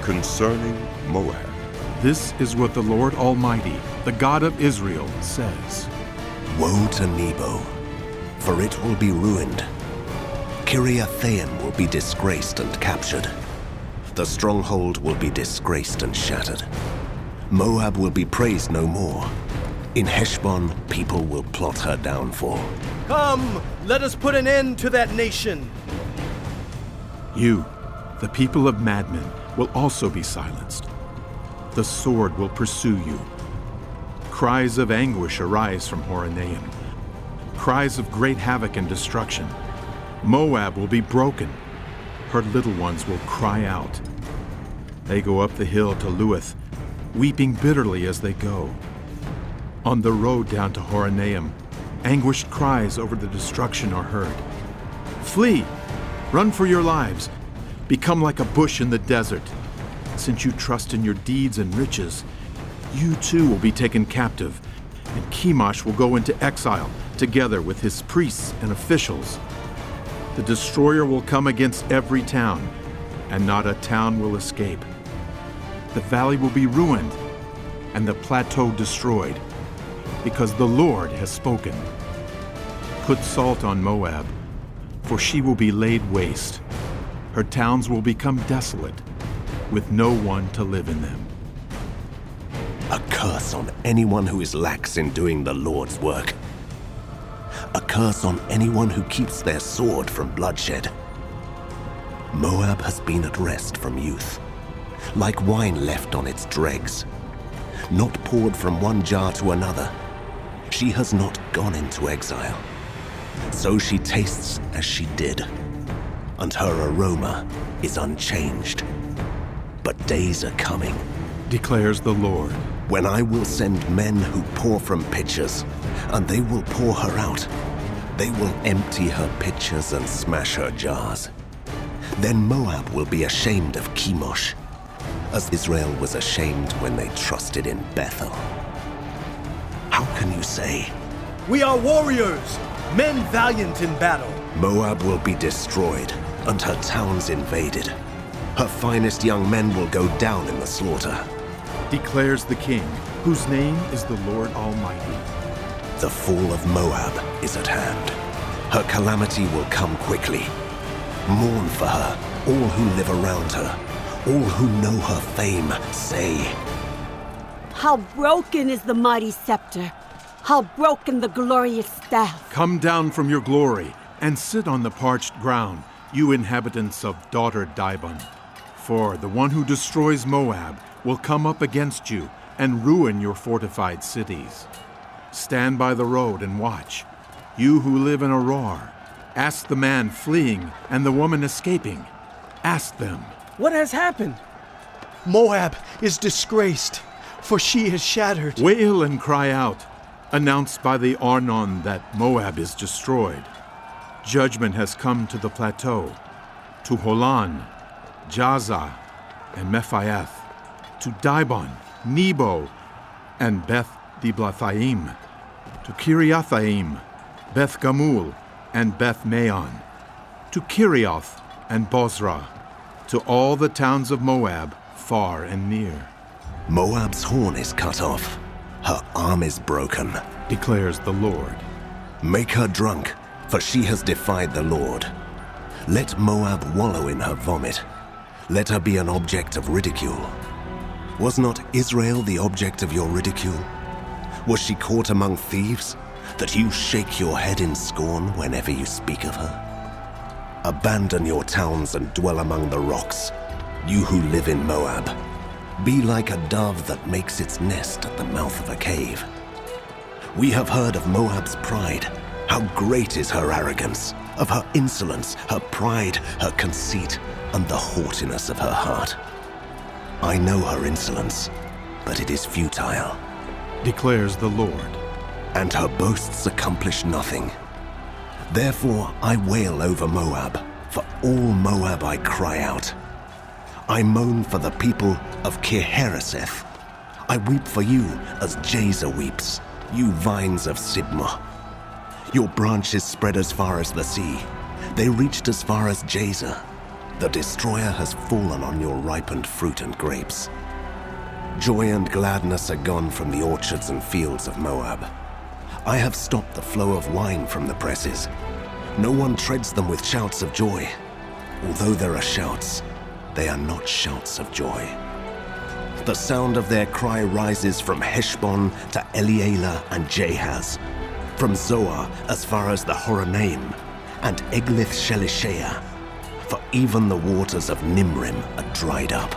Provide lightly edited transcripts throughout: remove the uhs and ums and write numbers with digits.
concerning Moab. This is what the Lord Almighty, the God of Israel, says. Woe to Nebo, for it will be ruined. Kiriathaim will be disgraced and captured. The stronghold will be disgraced and shattered. Moab will be praised no more. In Heshbon, people will plot her downfall. Come, let us put an end to that nation. You, the people of madmen, will also be silenced. The sword will pursue you. Cries of anguish arise from Horonaim. Cries of great havoc and destruction. Moab will be broken. Her little ones will cry out. They go up the hill to Luith, weeping bitterly as they go. On the road down to Horonaim, anguished cries over the destruction are heard. Flee! Run for your lives! Become like a bush in the desert. Since you trust in your deeds and riches, you too will be taken captive, and Chemosh will go into exile together with his priests and officials. The destroyer will come against every town, and not a town will escape. The valley will be ruined, and the plateau destroyed, because the Lord has spoken. Put salt on Moab, for she will be laid waste. Her towns will become desolate, with no one to live in them. A curse on anyone who is lax in doing the Lord's work. A curse on anyone who keeps their sword from bloodshed. Moab has been at rest from youth, like wine left on its dregs, not poured from one jar to another. She has not gone into exile. So she tastes as she did, and her aroma is unchanged. But days are coming, declares the Lord, when I will send men who pour from pitchers, and they will pour her out. They will empty her pitchers and smash her jars. Then Moab will be ashamed of Chemosh, as Israel was ashamed when they trusted in Bethel. How can you say, We are warriors, men valiant in battle? Moab will be destroyed and her towns invaded. Her finest young men will go down in the slaughter, declares the King, whose name is the Lord Almighty. The fall of Moab is at hand. Her calamity will come quickly. Mourn for her, all who live around her. All who know her fame say, How broken is the mighty scepter! How broken the glorious staff! Come down from your glory and sit on the parched ground, you inhabitants of daughter Dibon. For the one who destroys Moab will come up against you and ruin your fortified cities. Stand by the road and watch, you who live in Aroer. Ask the man fleeing and the woman escaping. Ask them, What has happened? Moab is disgraced, for she is shattered. wail and cry out. Announced by the Arnon that Moab is destroyed. Judgment has come to the plateau, to Holan, Jaza, and Mephaiath, to Dibon, Nebo, and Beth Diblathaim, to Kiriathaim, Beth Gamul, and Beth Maon, to Kirioth and Bozrah, to all the towns of Moab, far and near. Moab's horn is cut off. Her arm is broken, declares the Lord. Make her drunk, for she has defied the Lord. Let Moab wallow in her vomit. Let her be an object of ridicule. Was not Israel the object of your ridicule? Was she caught among thieves, that you shake your head in scorn whenever you speak of her? Abandon your towns and dwell among the rocks, you who live in Moab. Be like a dove that makes its nest at the mouth of a cave. We have heard of Moab's pride. How great is her arrogance, of her insolence, her pride, her conceit, and the haughtiness of her heart. I know her insolence, but it is futile, declares the Lord. and her boasts accomplish nothing. Therefore I wail over Moab, for all Moab I cry out. I moan for the people of Kir-Hareseth. I weep for you as Jazer weeps, you vines of Sibmah. Your branches spread as far as the sea. They reached as far as Jazer. The destroyer has fallen on your ripened fruit and grapes. Joy and gladness are gone from the orchards and fields of Moab. I have stopped the flow of wine from the presses. No one treads them with shouts of joy. Although there are shouts, they are not shouts of joy. The sound of their cry rises from Heshbon to Elealeh and Jahaz, from Zoar as far as the Horonaim and Eglath-Shelishiah, for even the waters of Nimrim are dried up.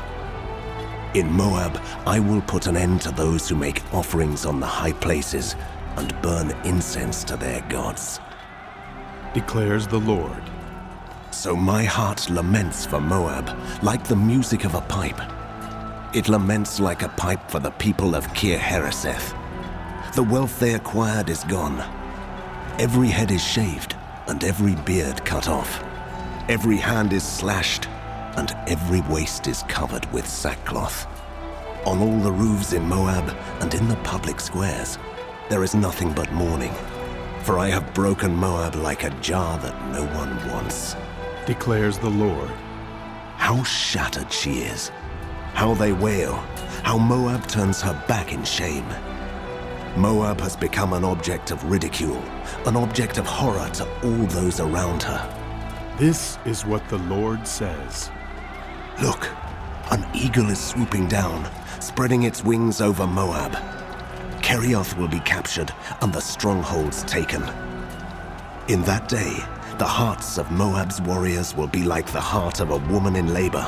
In Moab, I will put an end to those who make offerings on the high places and burn incense to their gods, declares the Lord. So my heart laments for Moab like the music of a pipe. It laments like a pipe for the people of Kir-Hareseth. The wealth they acquired is gone. Every head is shaved, and every beard cut off. Every hand is slashed, and every waist is covered with sackcloth. On all the roofs in Moab and in the public squares, there is nothing but mourning, for I have broken Moab like a jar that no one wants, declares the Lord. How shattered she is, how they wail, how Moab turns her back in shame. Moab has become an object of ridicule, an object of horror to all those around her. This is what the Lord says. Look, an eagle is swooping down, spreading its wings over Moab. Kerioth will be captured and the strongholds taken. In that day, the hearts of Moab's warriors will be like the heart of a woman in labor.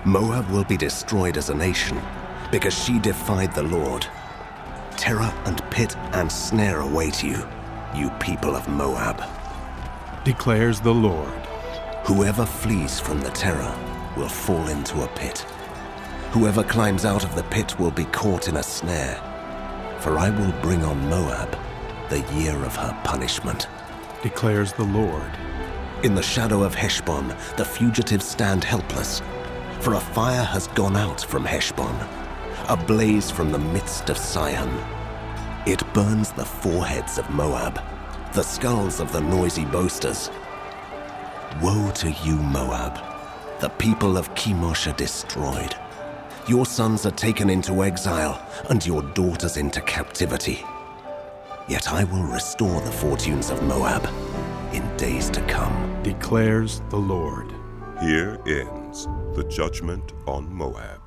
Moab will be destroyed as a nation because she defied the Lord. Terror and pit and snare await you, you people of Moab, declares the Lord. Whoever flees from the terror will fall into a pit. Whoever climbs out of the pit will be caught in a snare. For I will bring on Moab the year of her punishment, declares the Lord. In the shadow of Heshbon, the fugitives stand helpless. For a fire has gone out from Heshbon, a blaze from the midst of Sihon. It burns the foreheads of Moab, the skulls of the noisy boasters. Woe to you, Moab! The people of Chemosh are destroyed. Your sons are taken into exile, and your daughters into captivity. Yet I will restore the fortunes of Moab in days to come, declares the Lord. Here ends the judgment on Moab.